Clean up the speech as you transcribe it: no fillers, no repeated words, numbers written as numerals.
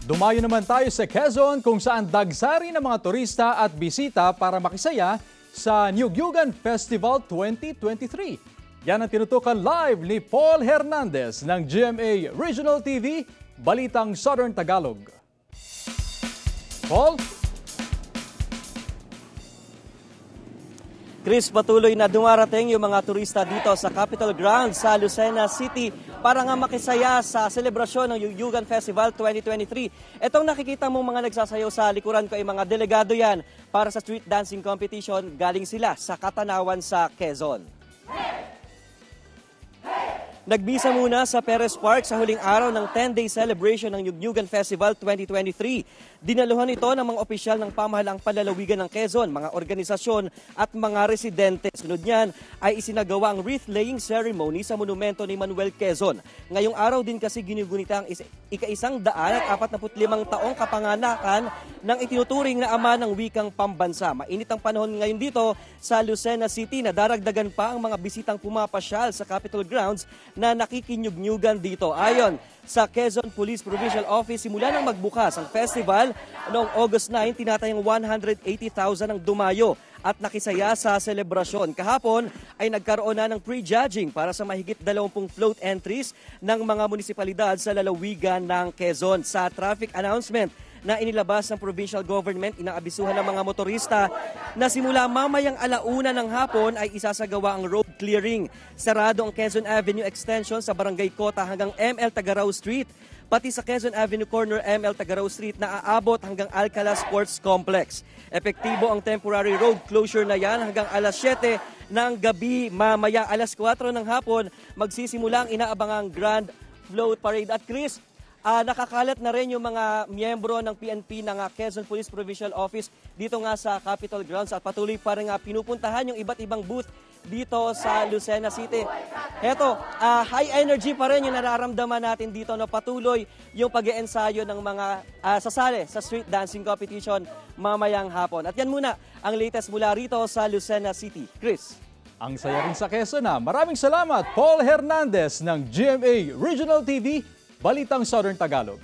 Dumayo naman tayo sa Quezon kung saan dagsari ng mga turista at bisita para makisaya sa Nyugyugan Festival 2023. Yan ang tinutukan live ni Paul Hernandez ng GMA Regional TV, Balitang Southern Tagalog. Paul? Chris, patuloy na dumarating yung mga turista dito sa Capitol Grounds sa Lucena City para nga makisaya sa selebrasyon ng Nyugyugan Festival 2023. Itong nakikita mong mga nagsasayaw sa likuran ko ay mga delegado yan para sa street dancing competition. Galing sila sa Katanawan sa Quezon. Nagbisa muna sa Perez Park sa huling araw ng 10-day celebration ng Nyugyugan Festival 2023. Dinaluhan ito ng mga opisyal ng pamahalaang panlalawigan ng Quezon, mga organisasyon at mga residente. Sunod niyan ay isinagawa ang wreath-laying ceremony sa monumento ni Manuel Quezon. Ngayong araw din kasi ginugunita ang ika-145 taong kapanganakan ng itinuturing na ama ng wikang pambansa. Mainit ang panahon ngayon dito sa Lucena City na daragdagan pa ang mga bisitang pumapasyal sa Capitol Grounds na nakikinyugnyugan dito. Ayon sa Quezon Police Provincial Office, simula nang magbukas ang festival noong August 9, tinatayang 180,000 ang dumayo at nakisaya sa selebrasyon. Kahapon ay nagkaroon na ng pre-judging para sa mahigit 20 float entries ng mga munisipalidad sa lalawigan ng Quezon. Sa traffic announcement na inilabas ng provincial government, inaabisuhan ng mga motorista na simula mamayang 1:00 ng hapon ay isasagawa ang road clearing. Sarado ang Quezon Avenue Extension sa Barangay Cota hanggang ML Tagaraw Street, pati sa Quezon Avenue Corner ML Tagaraw Street na aabot hanggang Alcala Sports Complex. Epektibo ang temporary road closure na yan hanggang alas 7 ng gabi. Mamaya alas 4 ng hapon magsisimula ang inaabangang Grand Float Parade. At Chris, nakakalat na rin yung mga miyembro ng PNP ng Quezon Police Provincial Office dito nga sa Capitol Grounds at patuloy pa rin pinupuntahan yung iba't ibang booth dito sa Lucena City. Heto, high energy pa rin yung nararamdaman natin dito na patuloy yung pag-iensayo ng mga sasali sa street dancing competition mamayang hapon. At yan muna ang latest mula rito sa Lucena City. Chris? Ang saya rin sa Quezon. Maraming salamat, Paul Hernandez ng GMA Regional TV, Balitang Southern Tagalog.